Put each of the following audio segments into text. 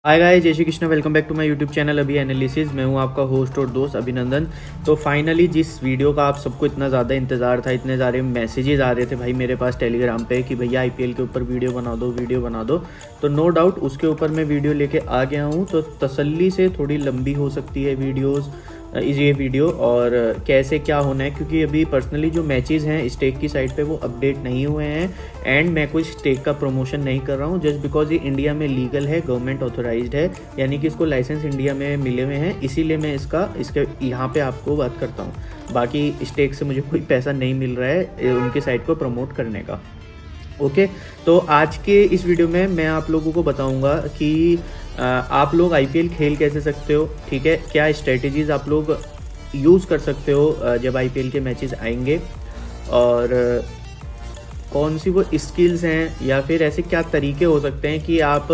हाय guys, जय Shri Krishna. Welcome back to my YouTube channel अभी analysis. मैं हूं आपका होस्ट और दोस्त अभिनंदन। तो फाइनली जिस वीडियो का आप सबको इतना ज़्यादा इंतज़ार था, इतने सारे मैसेजेस आ रहे थे भाई मेरे पास टेलीग्राम पे कि भैया आईपीएल के ऊपर वीडियो बना दो, तो नो डाउट उसके ऊपर मैं वीडियो लेके आ गया हूँ। तो तसल्ली से थोड़ी लंबी हो सकती है ये वीडियो और कैसे क्या होना है, क्योंकि अभी पर्सनली जो मैचेस हैं स्टेक की साइड पे वो अपडेट नहीं हुए हैं एंड मैं कोई स्टेक का प्रमोशन नहीं कर रहा हूँ जस्ट बिकॉज ये इंडिया में लीगल है, गवर्नमेंट ऑथोराइज्ड है, यानी कि इसको लाइसेंस इंडिया में मिले हुए हैं, इसीलिए मैं इसके यहाँ पे आपको बात करता हूँ। बाकी स्टेक से मुझे कोई पैसा नहीं मिल रहा है उनकी साइट को प्रमोट करने का। ओके, तो आज के इस वीडियो में मैं आप लोगों को बताऊंगा कि आप लोग आईपीएल खेल कैसे सकते हो, ठीक है, क्या स्ट्रेटजीज आप लोग यूज़ कर सकते हो जब आईपीएल के मैचेस आएंगे, और कौन सी वो स्किल्स हैं या फिर ऐसे क्या तरीके हो सकते हैं कि आप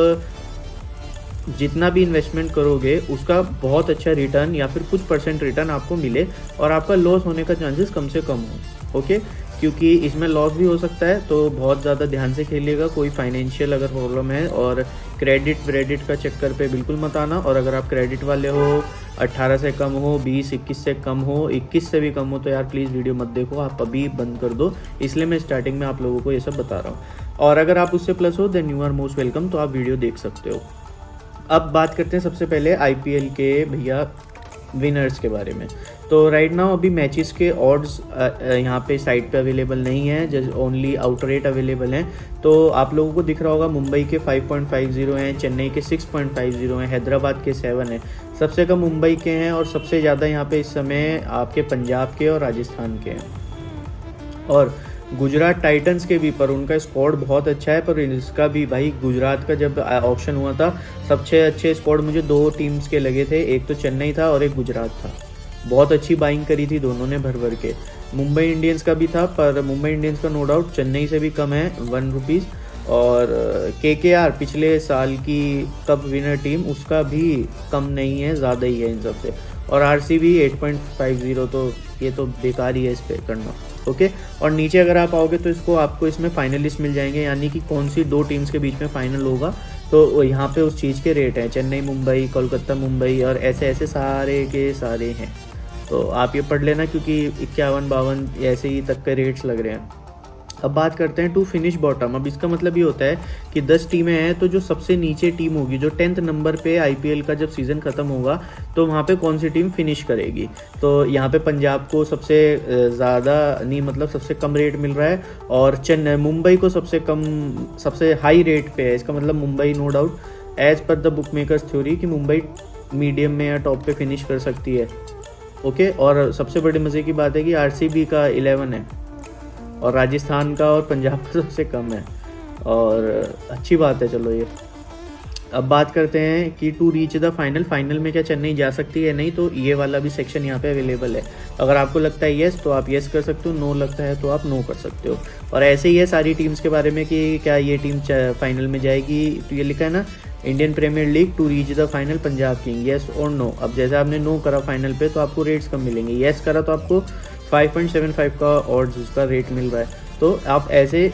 जितना भी इन्वेस्टमेंट करोगे उसका बहुत अच्छा रिटर्न या फिर कुछ परसेंट रिटर्न आपको मिले और आपका लॉस होने का चांसेस कम से कम हो। ओके, क्योंकि इसमें लॉस भी हो सकता है, तो बहुत ज़्यादा ध्यान से खेलिएगा। कोई फाइनेंशियल अगर प्रॉब्लम है और क्रेडिट का चक्कर पे बिल्कुल मत आना। और अगर आप क्रेडिट वाले हो, 18 से कम हो, 20-21 से कम हो, 21 से भी कम हो, तो यार प्लीज़ वीडियो मत देखो, आप अभी बंद कर दो। इसलिए मैं स्टार्टिंग में आप लोगों को ये सब बता रहा हूँ। और अगर आप उससे प्लस हो then you are most welcome, तो आप वीडियो देख सकते हो। अब बात करते हैं सबसे पहले आईपीएल के भैया विनर्स के बारे में। तो राइट नाउ अभी मैचेस के ऑड्स यहाँ पे साइट पे अवेलेबल नहीं है, just only out rate available हैं। तो आप लोगों को दिख रहा होगा मुंबई के 5.50 हैं, चेन्नई के 6.50 हैं, हैदराबाद के 7 हैं। सबसे कम मुंबई के हैं और सबसे ज़्यादा यहाँ पे इस समय आपके पंजाब के और राजस्थान के हैं। और गुजरात टाइटंस के भी, पर उनका स्क्वाड बहुत अच्छा है, पर इसका भी भाई गुजरात का जब ऑप्शन हुआ था सबसे अच्छे स्क्वाड मुझे दो टीम्स के लगे थे, एक तो चेन्नई था और एक गुजरात था। बहुत अच्छी बाइंग करी थी दोनों ने भर भर के। मुंबई इंडियंस का भी था, पर मुंबई इंडियंस का नो डाउट चेन्नई से भी कम है 1 रुपीज़। और केकेआर पिछले साल की कप विनर टीम, उसका भी कम नहीं है, ज़्यादा ही है इन सब से। और आरसीबी 8.50, तो ये तो बेकार ही है इस पर करना। ओके, और नीचे अगर आप आओगे तो आपको इसमें फाइनलिस्ट मिल जाएंगे, यानी कि कौन सी दो टीम्स के बीच में फाइनल होगा, तो यहाँ पे उस चीज़ के रेट हैं। चेन्नई मुंबई, कोलकाता मुंबई और ऐसे ऐसे सारे के सारे हैं। तो आप ये पढ़ लेना, क्योंकि 51-52 ऐसे ही तक के रेट्स लग रहे हैं। अब बात करते हैं टू फिनिश बॉटम। अब इसका मतलब ये होता है कि 10 टीमें हैं, तो जो सबसे नीचे टीम होगी, जो 10th नंबर पे आईपीएल का जब सीज़न ख़त्म होगा तो वहाँ पे कौन सी टीम फिनिश करेगी। तो यहाँ पे पंजाब को सबसे ज़्यादा नहीं, मतलब सबसे कम रेट मिल रहा है, और चेन्नई मुंबई को सबसे हाई रेट पे है। इसका मतलब Mumbai no doubt as per the book makers theory कि मुंबई मीडियम में या टॉप पे फिनिश कर सकती है। ओके, और सबसे बड़े मज़े की बात है कि आरसीबी का 11 है और राजस्थान का और पंजाब का सबसे कम है, और अच्छी बात है। चलो, ये अब बात करते हैं कि टू रीच द फाइनल में क्या चेन्नई जा सकती है नहीं, तो ये वाला भी सेक्शन यहाँ पे अवेलेबल है। अगर आपको लगता है येस तो आप येस कर सकते हो, नो लगता है तो आप नो कर सकते हो। और ऐसे ही है सारी टीम्स के बारे में कि क्या ये टीम फाइनल में जाएगी। तो ये लिखा है ना, Indian Premier League to reach the final Punjab king, yes और नो। अब जैसे आपने नो करा फाइनल पे तो आपको रेट्स कम मिलेंगे, येस करा तो आपको 5.75 का ऑड्स उसका रेट मिल रहा है। तो आप ऐसे,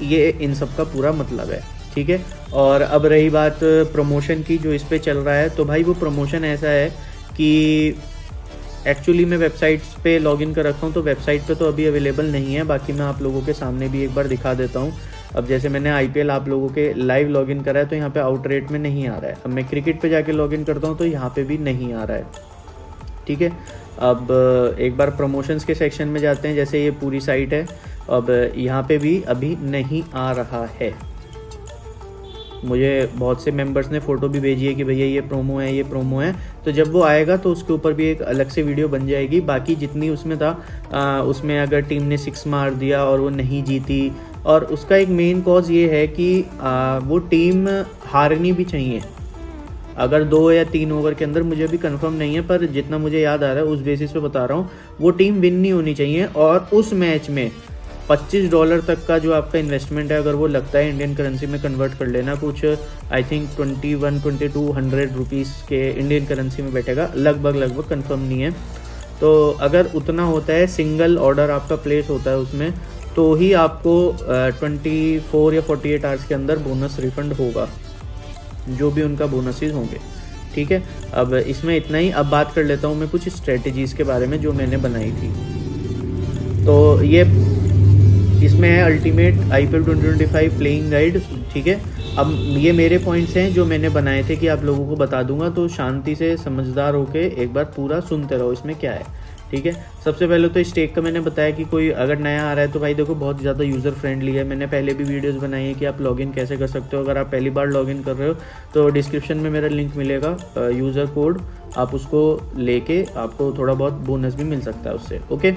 ये इन सब का पूरा मतलब है, ठीक है। और अब रही बात प्रमोशन की जो इस पे चल रहा है, तो भाई वो प्रमोशन ऐसा है कि एक्चुअली मैं वेबसाइट्स पे लॉगिन कर रखा हूँ, तो वेबसाइट पे तो अभी अवेलेबल नहीं है। बाकी मैं आप लोगों के सामने भी एक बार दिखा देता हूँ। अब जैसे मैंने आईपीएल आप लोगों के लाइव लॉगिन करा है, तो यहाँ पे आउट रेट में नहीं आ रहा है। अब मैं क्रिकेट पे जाके लॉगिन करता हूँ तो यहाँ पे भी नहीं आ रहा है, ठीक है। अब एक बार प्रमोशंस के सेक्शन में जाते हैं, जैसे ये पूरी साइट है। अब यहाँ पे भी अभी नहीं आ रहा है। मुझे बहुत से मेंबर्स ने फ़ोटो भी भेजी है कि भैया ये प्रोमो है, ये प्रोमो है। तो जब वो आएगा तो उसके ऊपर भी एक अलग से वीडियो बन जाएगी। बाकी जितनी उसमें था उसमें अगर टीम ने 6 मार दिया और वो नहीं जीती, और उसका एक मेन कॉज ये है कि वो टीम हारनी भी चाहिए। अगर 2 या 3 ओवर के अंदर, मुझे भी कंफर्म नहीं है, पर जितना मुझे याद आ रहा है उस बेसिस पे बता रहा हूँ, वो टीम विन नहीं होनी चाहिए। और उस मैच में $25 तक का जो आपका इन्वेस्टमेंट है, अगर वो लगता है इंडियन करेंसी में कन्वर्ट कर लेना, कुछ आई थिंक 21-2200 रुपीज़ के इंडियन करेंसी में बैठेगा, लगभग कंफर्म नहीं है। तो अगर उतना होता है, सिंगल ऑर्डर आपका प्लेस होता है उसमें, तो ही आपको 24 या 48 आवर्स के अंदर बोनस रिफंड होगा। जो भी उनका बोनसेस होंगे। ठीक है, अब इसमें इतना ही। अब बात कर लेता हूँ मैं कुछ स्ट्रेटजीज़ के बारे में जो मैंने बनाई थी। तो ये इसमें है अल्टीमेट IPL 2025 प्लेइंग गाइड। ठीक है, अब ये मेरे पॉइंट्स हैं जो मैंने बनाए थे कि आप लोगों को बता दूंगा, तो शांति से समझदार होके एक बार पूरा सुनते रहो इसमें क्या है। ठीक है, सबसे पहले तो स्टेक का मैंने बताया कि कोई अगर नया आ रहा है तो भाई देखो बहुत ज़्यादा यूज़र फ्रेंडली है। मैंने पहले भी वीडियोस बनाई है कि आप लॉगिन कैसे कर सकते हो। अगर आप पहली बार लॉगिन कर रहे हो तो डिस्क्रिप्शन में मेरा लिंक मिलेगा, यूज़र कोड, आप उसको लेके आपको थोड़ा बहुत बोनस भी मिल सकता है उससे। ओके,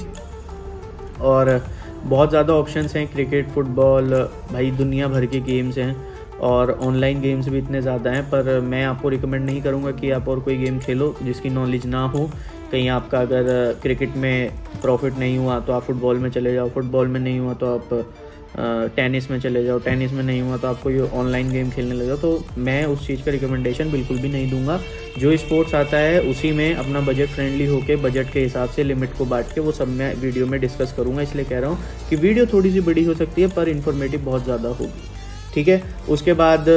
और बहुत ज़्यादा ऑप्शंस हैं, क्रिकेट, फुटबॉल, भाई दुनिया भर के गेम्स हैं और ऑनलाइन गेम्स भी इतने ज़्यादा हैं। पर मैं आपको रिकमेंड नहीं करूँगा कि आप और कोई गेम खेलो जिसकी नॉलेज ना हो। कहीं आपका अगर क्रिकेट में प्रॉफिट नहीं हुआ तो आप फुटबॉल में चले जाओ, फुटबॉल में नहीं हुआ तो आप टेनिस में चले जाओ, टेनिस में नहीं हुआ तो आपको ये ऑनलाइन गेम खेलने लगे। तो मैं उस चीज़ का रिकमेंडेशन बिल्कुल भी नहीं दूंगा। जो स्पोर्ट्स आता है उसी में अपना बजट फ्रेंडली होके बजट के हिसाब से लिमिट को बांट के वो सब मैं वीडियो में डिस्कस करूँगा। इसलिए कह रहा हूँ कि वीडियो थोड़ी सी बड़ी हो सकती है पर इन्फॉर्मेटिव बहुत ज़्यादा होगी। ठीक है, उसके बाद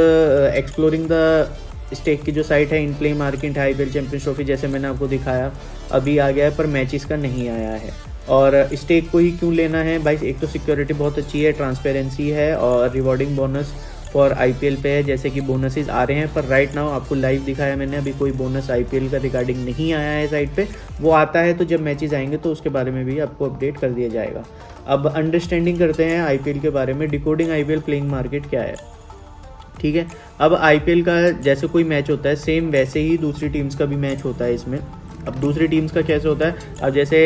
एक्सप्लोरिंग द स्टेक की जो साइट है, इन प्ले मार्केट है, IPL चैंपियंस ट्रॉफी जैसे मैंने आपको दिखाया अभी आ गया है पर मैचेस का नहीं आया है। और स्टेक को ही क्यों लेना है भाई, एक तो सिक्योरिटी बहुत अच्छी है, ट्रांसपेरेंसी है और रिवॉर्डिंग बोनस फॉर IPL पे है, जैसे कि बोनसेस आ रहे हैं। पर राइट नाउ आपको लाइव दिखाया मैंने, अभी कोई बोनस IPL का रिगार्डिंग नहीं आया है साइट पे। वो आता है तो जब मैचेस आएंगे तो उसके बारे में भी आपको अपडेट कर दिया जाएगा। अब अंडरस्टैंडिंग करते हैं IPL के बारे में। डिकोडिंग IPL प्लेइंग मार्केट क्या है। ठीक है, अब IPL का जैसे कोई मैच होता है सेम वैसे ही दूसरी टीम्स का भी मैच होता है इसमें। अब दूसरी टीम्स का कैसे होता है, अब जैसे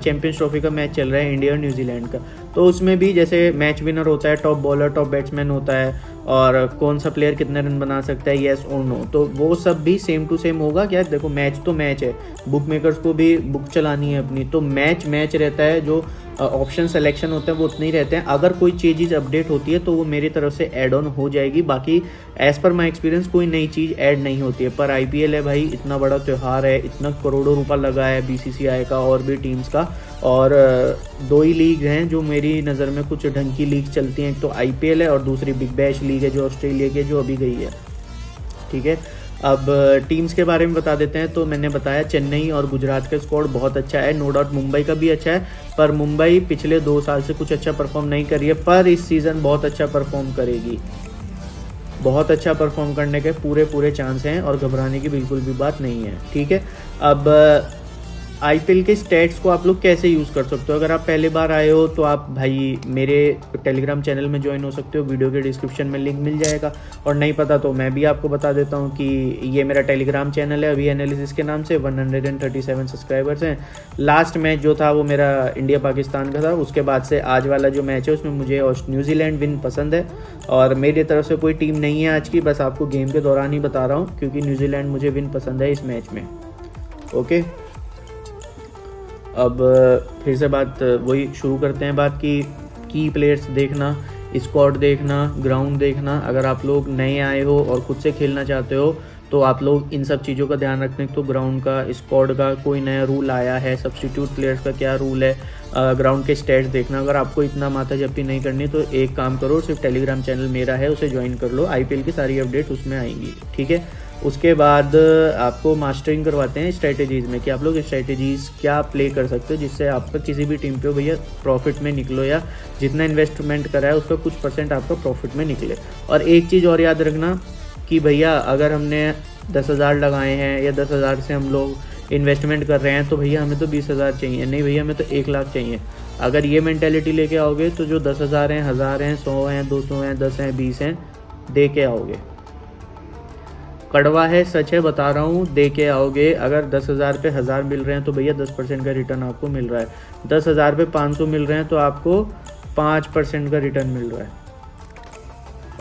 चैंपियंस ट्रॉफी का मैच चल रहा है इंडिया और न्यूजीलैंड का, तो उसमें भी जैसे मैच विनर होता है, टॉप बॉलर, टॉप बैट्समैन होता है और कौन सा प्लेयर कितने रन बना सकता है, येस और नो। तो वो सब भी सेम टू सेम होगा। क्या देखो, मैच तो मैच है, बुक मेकर्स को भी बुक चलानी है अपनी, तो मैच मैच रहता है। जो ऑप्शन सिलेक्शन होते हैं वो उतने ही रहते हैं। अगर कोई चीज़ अपडेट होती है तो वो मेरी तरफ से ऐड ऑन हो जाएगी। बाकी एज़ पर माई एक्सपीरियंस कोई नई चीज़ ऐड नहीं होती है। पर IPL है भाई, इतना बड़ा त्यौहार है, इतना करोड़ों रुपया लगा है BCCI का और भी टीम्स का, और 2 ही लीग हैं जो मेरी नज़र में कुछ ढंग की लीग चलती हैं। एक तो IPL है और दूसरी बिग बैश लीग है जो ऑस्ट्रेलिया की, जो अभी गई है। ठीक है, अब टीम्स के बारे में बता देते हैं। तो मैंने बताया चेन्नई और गुजरात का स्क्वाड बहुत अच्छा है, नो डाउट मुंबई का भी अच्छा है, पर मुंबई पिछले 2 साल से कुछ अच्छा परफॉर्म नहीं करी है, पर इस सीज़न बहुत अच्छा परफॉर्म करेगी। बहुत अच्छा परफॉर्म करने के पूरे चांस हैं और घबराने की बिल्कुल भी बात नहीं है। ठीक है, अब IPL के स्टैट्स को आप लोग कैसे यूज़ कर सकते हो। अगर आप पहली बार आए हो तो आप भाई मेरे टेलीग्राम चैनल में ज्वाइन हो सकते हो, वीडियो के डिस्क्रिप्शन में लिंक मिल जाएगा। और नहीं पता तो मैं भी आपको बता देता हूँ कि ये मेरा टेलीग्राम चैनल है अभी एनालिसिस के नाम से। 137 सब्सक्राइबर्स हैं। लास्ट मैच जो था वो मेरा इंडिया पाकिस्तान का था, उसके बाद से आज वाला जो मैच है उसमें मुझे न्यूजीलैंड विन पसंद है। और मेरी तरफ से कोई टीम नहीं है आज की, बस आपको गेम के दौरान ही बता रहा हूँ क्योंकि न्यूजीलैंड मुझे विन पसंद है इस मैच में। ओके, अब फिर से बात वही शुरू करते हैं बात की प्लेयर्स देखना, स्क्वाड देखना, ग्राउंड देखना। अगर आप लोग नए आए हो और खुद से खेलना चाहते हो तो आप लोग इन सब चीज़ों का ध्यान रखने। तो ग्राउंड का, स्क्वाड का कोई नया रूल आया है, सब्स्टिट्यूट प्लेयर्स का क्या रूल है, ग्राउंड के स्टैट्स देखना। अगर आपको इतना माथा जप्पी नहीं करनी तो एक काम करो, सिर्फ टेलीग्राम चैनल मेरा है उसे ज्वाइन कर लो, IPL की सारी अपडेट उसमें आएंगी। ठीक है, उसके बाद आपको मास्टरिंग करवाते हैं स्ट्रेटेजीज़ में कि आप लोग स्ट्रेटेजीज़ क्या प्ले कर सकते हो जिससे आपका किसी भी टीम पे हो भैया प्रॉफिट में निकलो, या जितना इन्वेस्टमेंट करा है उसका कुछ % आपका प्रॉफिट में निकले। और एक चीज़ और याद रखना कि भैया अगर हमने 10,000 लगाए हैं या 10,000 से हम लोग इन्वेस्टमेंट कर रहे हैं तो भैया हमें तो 20,000 चाहिए, नहीं भैया हमें तो 1 लाख चाहिए। अगर ये मेंटेलिटी लेके आओगे तो जो 10,000 हैं, 1,000 हैं, 100 हैं, 200 हैं, 10 हैं, 20 हैं, दे के आओगे। कड़वा है, सच है, बता रहा हूँ, दे के आओगे। अगर 10,000 पे 1,000 मिल रहे हैं तो भैया 10% का रिटर्न आपको मिल रहा है। 10,000 पे 500 मिल रहे हैं तो आपको 5% का रिटर्न मिल रहा है।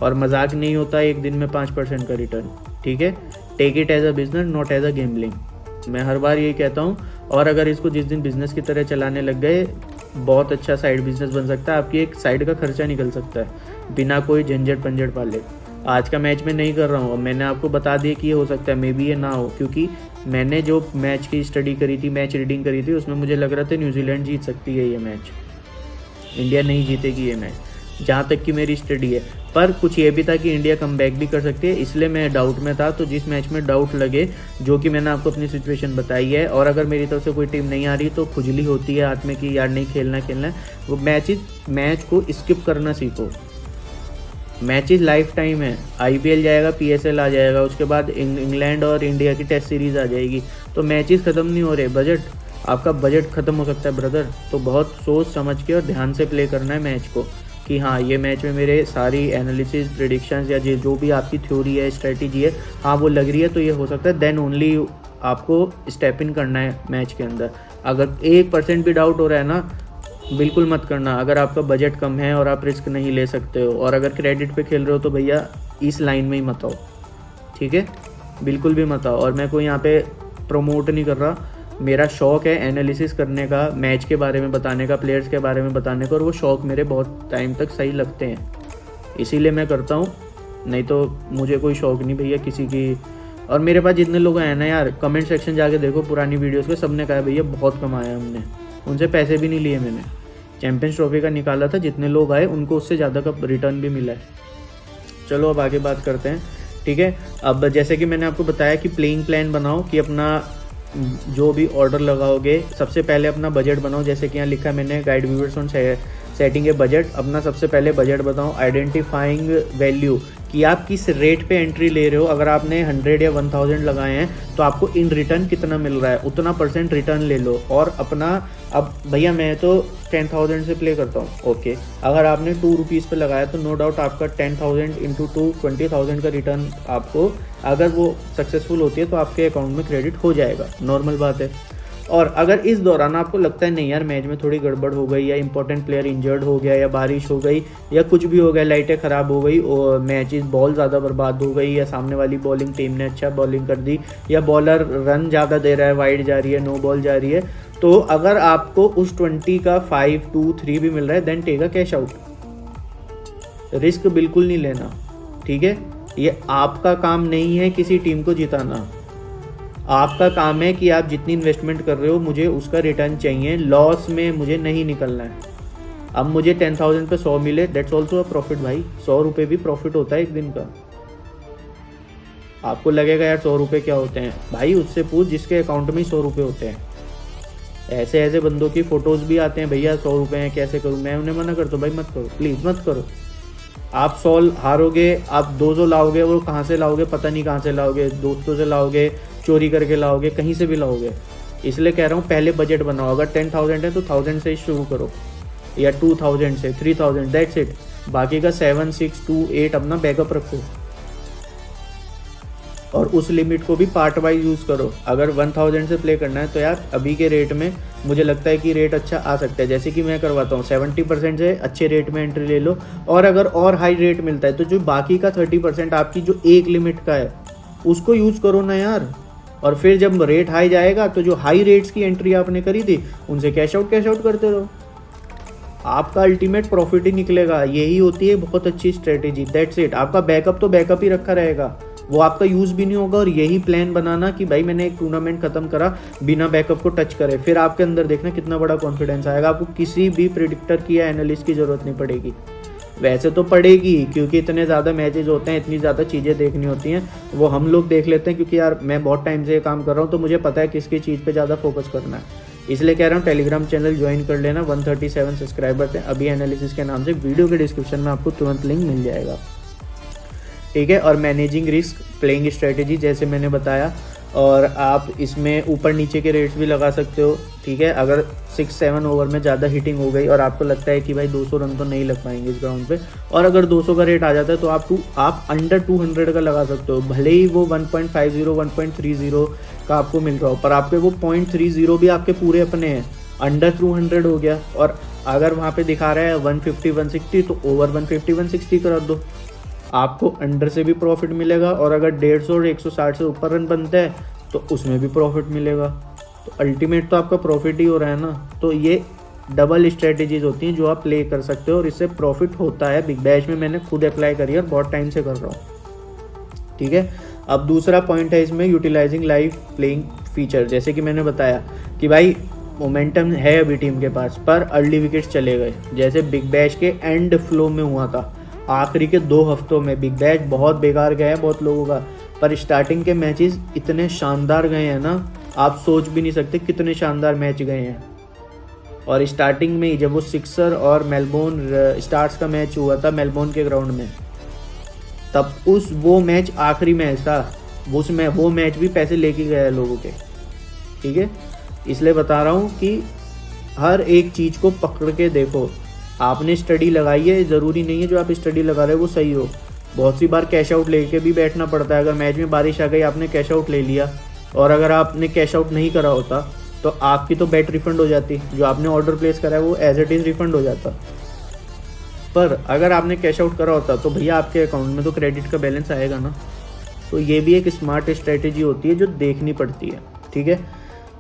और मजाक नहीं होता एक दिन में 5% का रिटर्न। ठीक है, take it as a business, not as a gambling. मैं हर बार यही कहता हूँ। और अगर इसको जिस दिन बिजनेस की तरह चलाने लग गए, बहुत अच्छा साइड बिजनेस बन सकता है। आपकी एक साइड का खर्चा निकल सकता है बिना कोई झंझट पंझट वाले। आज का मैच में नहीं कर रहा हूँ, मैंने आपको बता दिया कि ये हो सकता है, मे बी ये ना हो, क्योंकि मैंने जो मैच की स्टडी करी थी, मैच रीडिंग करी थी, उसमें मुझे लग रहा था न्यूजीलैंड जीत सकती है ये मैच, इंडिया नहीं जीतेगी ये मैच, जहाँ तक कि मेरी स्टडी है। पर कुछ ये भी था कि इंडिया कमबैक भी कर सकती है, इसलिए मैं डाउट में था। तो जिस मैच में डाउट लगे, जो कि मैंने आपको अपनी सिचुएशन बताई है, और अगर मेरी तरफ से कोई टीम नहीं आ रही तो खुजली होती है हाथ में कि यार नहीं खेलना है, वो मैच को स्किप करना सीखो। मैचेस लाइफ टाइम है, IPL जाएगा, PSL आ जाएगा, उसके बाद इंग्लैंड और इंडिया की टेस्ट सीरीज़ आ जाएगी, तो मैचेस ख़त्म नहीं हो रहे, आपका बजट ख़त्म हो सकता है ब्रदर। तो बहुत सोच समझ के और ध्यान से प्ले करना है मैच को, कि हाँ ये मैच में मेरे सारी एनालिसिस, प्रेडिक्शंस या जो भी आपकी थ्योरी है, स्ट्रेटजी है, हाँ वो लग रही है तो ये हो सकता है, देन ओनली आपको स्टेप इन करना है मैच के अंदर। अगर 1% भी डाउट हो रहा है ना, बिल्कुल मत करना। अगर आपका बजट कम है और आप रिस्क नहीं ले सकते हो, और अगर क्रेडिट पे खेल रहे हो, तो भैया इस लाइन में ही मत आओ, ठीक है, बिल्कुल भी मत आओ। और मैं कोई यहाँ पे प्रमोट नहीं कर रहा, मेरा शौक़ है एनालिसिस करने का, मैच के बारे में बताने का, प्लेयर्स के बारे में बताने का, और वो शौक़ मेरे बहुत टाइम तक सही लगते हैं, इसीलिए मैं करता हूँ, नहीं तो मुझे कोई शौक़ नहीं भैया किसी की। और मेरे पास जितने लोग हैं ना यार, कमेंट सेक्शन जाके देखो पुरानी वीडियोस के, सबने कहा भैया बहुत कमाया हमने, उनसे पैसे भी नहीं लिए मैंने, चैंपियंस ट्रॉफी का निकाला था, जितने लोग आए उनको उससे ज़्यादा का रिटर्न भी मिला है। चलो अब आगे बात करते हैं, ठीक है। अब जैसे कि मैंने आपको बताया कि प्लेइंग प्लान बनाओ, कि अपना जो भी ऑर्डर लगाओगे, सबसे पहले अपना बजट बनाओ, जैसे कि यहाँ लिखा है मैंने, guide viewers on setting A budget. अपना सबसे पहले बजट बताओ। आइडेंटिफाइंग वैल्यू, कि आप किस रेट पे एंट्री ले रहे हो। अगर आपने 100 या 1000 लगाए हैं तो आपको इन रिटर्न कितना मिल रहा है, उतना % रिटर्न ले लो। और अपना, अब भैया मैं तो 10,000 से प्ले करता हूँ, ओके, अगर आपने 2 रुपीज़ पे लगाया तो नो डाउट आपका 10,000 इंटू 2 20,000 का रिटर्न आपको, अगर वो सक्सेसफुल होती है तो आपके अकाउंट में क्रेडिट हो जाएगा, नॉर्मल बात है। और अगर इस दौरान आपको लगता है नहीं यार मैच में थोड़ी गड़बड़ हो गई, या इंपॉर्टेंट प्लेयर इंजर्ड हो गया, या बारिश हो गई, या कुछ भी हो गया, लाइटें ख़राब हो गई, और मैचेस बॉल ज़्यादा बर्बाद हो गई, या सामने वाली बॉलिंग टीम ने अच्छा बॉलिंग कर दी, या बॉलर रन ज़्यादा दे रहा है, वाइड जा रही है, नो बॉल जा रही है, तो अगर आपको उस 20 का 5, 2, 3 भी मिल रहा है, then take a cash out. Risk बिल्कुल नहीं लेना, ठीक है। ये आपका काम नहीं है किसी टीम को जिताना, आपका काम है कि आप जितनी इन्वेस्टमेंट कर रहे हो मुझे उसका रिटर्न चाहिए, लॉस में मुझे नहीं निकलना है। अब मुझे 10,000 पे 100 मिले, दैट्स ऑल्सो अ प्रॉफिट भाई, 100 रुपये भी प्रॉफिट होता है एक दिन का। आपको लगेगा यार 100 रुपये क्या होते हैं, भाई उससे पूछ जिसके अकाउंट में 100 रुपये होते हैं। ऐसे ऐसे बंदों की फ़ोटोज़ भी आते हैं, भैया 100 रुपये हैं कैसे करूँ, मैं उन्हें मना करता हूँ भाई मत करो, प्लीज़ मत करो। आप 100 हारोगे, आप 200 लाओगे, वो कहाँ से लाओगे पता नहीं, कहाँ से लाओगे, दोस्तों से लाओगे, चोरी करके लाओगे, कहीं से भी लाओगे। इसलिए कह रहा हूँ पहले बजट बनाओ। अगर 10,000 है तो 1000 से शुरू करो, या 2000 से, 3000, दैट्स इट। बाकी का 7, 6, 2, 8 अपना बैकअप रखो, और उस लिमिट को भी पार्ट वाइज यूज़ करो। अगर 1000 से प्ले करना है तो यार अभी के रेट में मुझे लगता है कि रेट अच्छा आ सकता है, जैसे कि मैं करवाता हूँ 70% से अच्छे रेट में एंट्री ले लो, और अगर और हाई रेट मिलता है तो जो बाकी का 30% आपकी जो एक लिमिट का है उसको यूज़ करो ना यार। और फिर जब रेट हाई जाएगा तो जो हाई रेट्स की एंट्री आपने करी थी उनसे कैश आउट करते रहो, आपका अल्टीमेट प्रॉफिट ही निकलेगा। यही होती है बहुत अच्छी स्ट्रेटेजी, दैट्स इट। आपका बैकअप तो बैकअप ही रखा रहेगा, वो आपका यूज़ भी नहीं होगा। और यही प्लान बनाना कि भाई मैंने एक टूर्नामेंट खत्म करा बिना बैकअप को टच करे, फिर आपके अंदर देखना कितना बड़ा कॉन्फिडेंस आएगा। आपको किसी भी प्रेडिक्टर की या एनालिस्ट की ज़रूरत नहीं पड़ेगी, वैसे तो पड़ेगी क्योंकि इतने ज़्यादा मैचेस होते हैं, इतनी ज़्यादा चीज़ें देखनी होती हैं, वो हम लोग देख लेते हैं क्योंकि यार मैं बहुत टाइम से ये काम कर रहा हूँ तो मुझे पता है किसकी चीज़ पे ज़्यादा फोकस करना है। इसलिए कह रहा हूँ टेलीग्राम चैनल ज्वाइन कर लेना, 137 सब्सक्राइबर्स हैं अभी एनालिसिस के नाम से, वीडियो के डिस्क्रिप्शन में आपको तुरंत लिंक मिल जाएगा, ठीक है। और मैनेजिंग रिस्क, प्लेइंग स्ट्रेटेजी जैसे मैंने बताया, और आप इसमें ऊपर नीचे के रेट्स भी लगा सकते हो, ठीक है। अगर 6-7 ओवर में ज़्यादा हिटिंग हो गई और आपको लगता है कि भाई 200 रन तो नहीं लग पाएंगे इस ग्राउंड पे, और अगर 200 का रेट आ जाता है तो आप अंडर 200 का लगा सकते हो, भले ही वो 1.50 1.30 का आपको मिल रहा हो, पर आपके वो 0.30 भी आपके पूरे अपने हैं, अंडर 200 हो गया। और अगर वहाँ पे दिखा रहा है 150 160 तो ओवर 150 160 कर दो, आपको अंडर से भी प्रॉफिट मिलेगा। और अगर 150 और 160 से ऊपर रन बनता है तो उसमें भी प्रॉफिट मिलेगा, तो अल्टीमेट तो आपका प्रॉफिट ही हो रहा है ना। तो ये डबल स्ट्रेटेजीज होती हैं जो आप प्ले कर सकते हो और इससे प्रॉफिट होता है। बिग बैश में मैंने खुद अप्लाई करी है और बहुत टाइम से कर रहा हूँ, ठीक है। अब दूसरा पॉइंट है इसमें यूटिलाइजिंग लाइव प्लेइंग फीचर। जैसे कि मैंने बताया कि भाई मोमेंटम है अभी टीम के पास, पर अर्ली विकेट्स चले गए, जैसे बिग बैश के एंड फ्लो में हुआ था। आखिरी के 2 हफ्तों में बिग बैश बहुत बेकार गया है बहुत लोगों का, पर स्टार्टिंग के मैचेस इतने शानदार गए हैं ना, आप सोच भी नहीं सकते कितने शानदार मैच गए हैं। और स्टार्टिंग में ही जब वो सिक्सर और मेलबोर्न स्टार्स का मैच हुआ था मेलबोर्न के ग्राउंड में, तब वो मैच आखिरी मैच था, उसमें वो मैच भी पैसे लेके गया है लोगों के, ठीक है। इसलिए बता रहा हूँ कि हर एक चीज़ को पकड़ के देखो। आपने स्टडी लगाई है, ज़रूरी नहीं है जो आप स्टडी लगा रहे हो वो सही हो। बहुत सी बार कैश आउट लेके भी बैठना पड़ता है। अगर मैच में बारिश आ गई, आपने कैश आउट ले लिया, और अगर आपने कैश आउट नहीं करा होता तो आपकी तो बेट रिफंड हो जाती, जो आपने ऑर्डर प्लेस करा है वो एज इट इज़ रिफंड हो जाता। पर अगर आपने कैश आउट करा होता तो भैया आपके अकाउंट में तो क्रेडिट का बैलेंस आएगा ना। तो ये भी एक स्मार्ट स्ट्रेटेजी होती है जो देखनी पड़ती है, ठीक है।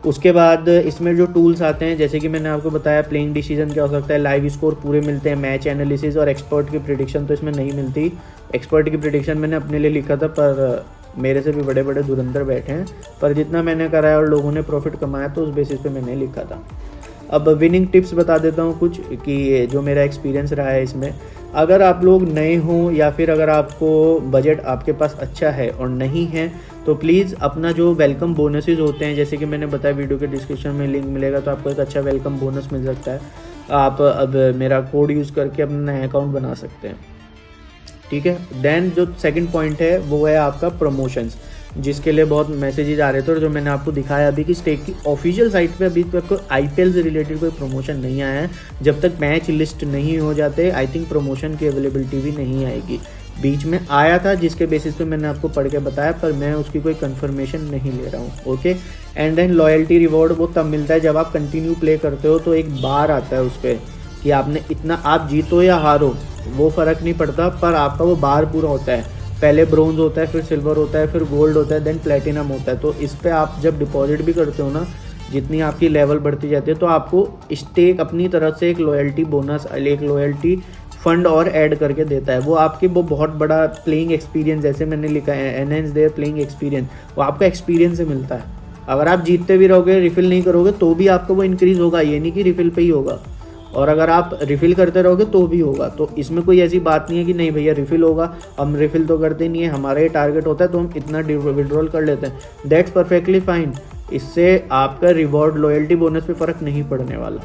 उसके बाद इसमें जो टूल्स आते हैं, जैसे कि मैंने आपको बताया प्लेइंग डिसीजन क्या हो सकता है, लाइव स्कोर पूरे मिलते हैं, मैच एनालिसिस और एक्सपर्ट की प्रिडिक्शन तो इसमें नहीं मिलती। एक्सपर्ट की प्रिडिक्शन मैंने अपने लिए लिखा था, पर मेरे से भी बड़े बड़े धुरंधर बैठे हैं, पर जितना मैंने कराया और लोगों ने प्रॉफिट कमाया तो उस बेसिस पे मैंने लिखा था। अब विनिंग टिप्स बता देता हूँ कुछ, कि जो मेरा एक्सपीरियंस रहा है इसमें। अगर आप लोग नए हों या फिर अगर आपको बजट आपके पास अच्छा है और नहीं है, तो प्लीज़ अपना जो वेलकम बोनसेस होते हैं, जैसे कि मैंने बताया वीडियो के डिस्क्रिप्शन में लिंक मिलेगा, तो आपको एक अच्छा वेलकम बोनस मिल सकता है। आप अब मेरा कोड यूज़ करके अपना नया अकाउंट बना सकते हैं, ठीक है। देन जो सेकंड पॉइंट है वो है आपका प्रमोशंस, जिसके लिए बहुत मैसेजेस आ रहे थे और जो मैंने आपको दिखाया अभी कि स्टेक की ऑफिशियल साइट पे अभी तक आईपीएल से रिलेटेड कोई प्रमोशन नहीं आया है। जब तक मैच लिस्ट नहीं हो जाते आई थिंक प्रमोशन की अवेलेबिलिटी भी नहीं आएगी। बीच में आया था जिसके बेसिस पे मैंने आपको पढ़ के बताया, पर मैं उसकी कोई कंफर्मेशन नहीं ले रहा हूँ, okay. And then loyalty reward वो तब मिलता है जब आप कंटिन्यू प्ले करते हो, तो एक बार आता है उस पर कि आपने इतना, आप जीतो या हारो वो फ़र्क नहीं पड़ता, पर आपका वो बार पूरा होता है। पहले ब्रोंज होता है, फिर सिल्वर होता है, फिर गोल्ड होता है, देन प्लेटिनम होता है। तो इस पे आप जब डिपॉजिट भी करते हो ना, जितनी आपकी लेवल बढ़ती जाती है, तो आपको स्टेक अपनी तरफ से एक लॉयल्टी बोनस, एक लॉयल्टी फंड और ऐड करके देता है। वो आपकी वो बहुत बड़ा प्लेइंग एक्सपीरियंस, जैसे मैंने लिखा है एनहेंस देयर प्लेइंग एक्सपीरियंस, वो आपका एक्सपीरियंस से मिलता है। अगर आप जीतते भी रहोगे, रिफिल नहीं करोगे तो भी आपका वो इंक्रीज़ होगा, ये नहीं कि रिफिल पे ही होगा। और अगर आप रिफ़िल करते रहोगे तो भी होगा। तो इसमें कोई ऐसी बात नहीं है कि नहीं भैया रिफ़िल होगा, हम रिफ़िल तो करते नहीं है, हमारा ये टारगेट होता है तो हम इतना विड्रॉल कर लेते हैं, दैट्स परफेक्टली फाइन। इससे आपका रिवॉर्ड लॉयल्टी बोनस पे फ़र्क नहीं पड़ने वाला।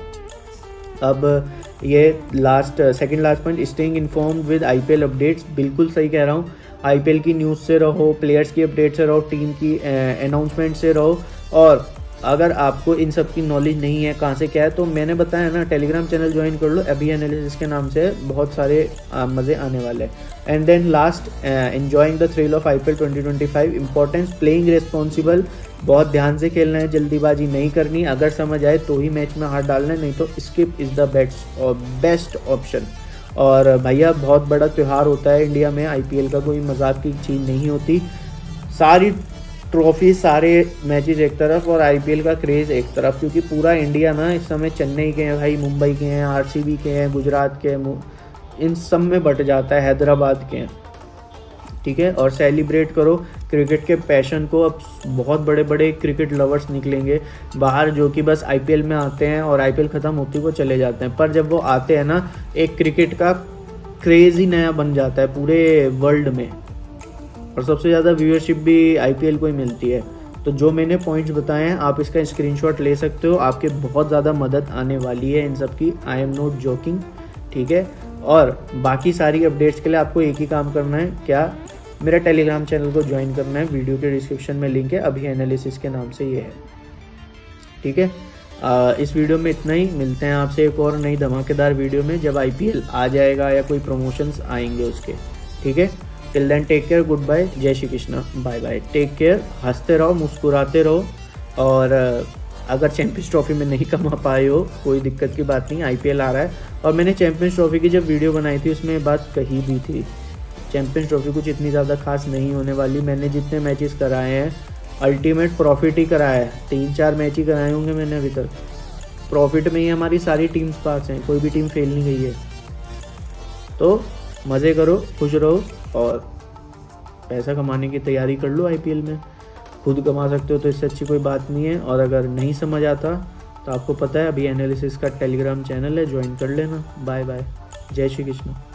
अब ये second last point, staying informed with IPL updates, बिल्कुल सही कह रहा हूँ। आईपीएल की न्यूज़ से रहो, प्लेयर्स की अपडेट से रहो, टीम की अनाउंसमेंट से रहो। और अगर आपको इन सब की नॉलेज नहीं है कहाँ से क्या है, तो मैंने बताया ना, टेलीग्राम चैनल ज्वाइन कर लो, अभी एनालिसिस के नाम से बहुत सारे मज़े आने वाले हैं। And then last, enjoying the thrill of IPL 2025, importance playing responsible, बहुत ध्यान से खेलना है, जल्दीबाजी नहीं करनी, अगर समझ आए तो ही मैच में हाथ डालना है, नहीं तो skip is the best option. और भैया बहुत बड़ा त्यौहार होता है इंडिया में, आईपीएल का कोई मजाक की चीज़ नहीं होती। सारी ट्रॉफी, सारे मैचेस एक तरफ और आईपीएल का क्रेज़ एक तरफ, क्योंकि पूरा इंडिया ना इस समय चेन्नई के हैं भाई, मुंबई के हैं, आरसीबी के हैं, गुजरात के हैं, इन सब में बट जाता है, हैदराबाद के हैं, ठीक है। और सेलिब्रेट करो क्रिकेट के पैशन को। अब बहुत बड़े बड़े क्रिकेट लवर्स निकलेंगे बाहर, जो कि बस आईपीएल में आते हैं और आईपीएल ख़त्म होती को चले जाते हैं, पर जब वो आते हैं ना, एक क्रिकेट का क्रेज़ ही नया बन जाता है पूरे वर्ल्ड में, और सबसे ज़्यादा व्यूअरशिप भी आईपीएल को ही मिलती है। तो जो मैंने पॉइंट्स बताए हैं आप इसका स्क्रीनशॉट ले सकते हो, आपके बहुत ज़्यादा मदद आने वाली है इन सब की, आई एम नॉट जोकिंग, ठीक है। और बाकी सारी अपडेट्स के लिए आपको एक ही काम करना है, क्या, मेरा टेलीग्राम चैनल को ज्वाइन करना है, वीडियो के डिस्क्रिप्शन में लिंक है, अभी एनालिसिस के नाम से ये है, ठीक है। इस वीडियो में इतना ही, मिलते हैं आपसे एक और नई धमाकेदार वीडियो में जब आईपीएल आ जाएगा या कोई प्रमोशंस आएंगे उसके, ठीक है। Till then take care, good bye, जय Shri Krishna, bye bye, take care, हंसते रहो, मुस्कुराते रहो। और अगर चैंपियंस ट्रॉफी में नहीं कमा पाए हो, कोई दिक्कत की बात नहीं, आईपीएल आ रहा है। और मैंने चैंपियंस ट्रॉफी की जब वीडियो बनाई थी उसमें बात कही भी थी, चैंपियंस ट्रॉफी कुछ इतनी ज़्यादा खास नहीं होने वाली। मैंने जितने मैचेस कराए हैं अल्टीमेट प्रॉफिट ही कराया है, 3-4 मैच ही कराए होंगे मैंने अभी तक, प्रॉफिट में ही हमारी सारी टीम्स पास हैं, कोई भी टीम फेल नहीं गई है। तो मज़े करो, खुश रहो और पैसा कमाने की तैयारी कर लो। आईपीएल में खुद कमा सकते हो तो इससे अच्छी कोई बात नहीं है। और अगर नहीं समझ आता तो आपको पता है अभी एनालिसिस का टेलीग्राम चैनल है, ज्वाइन कर लेना। बाय बाय, जय श्री कृष्ण।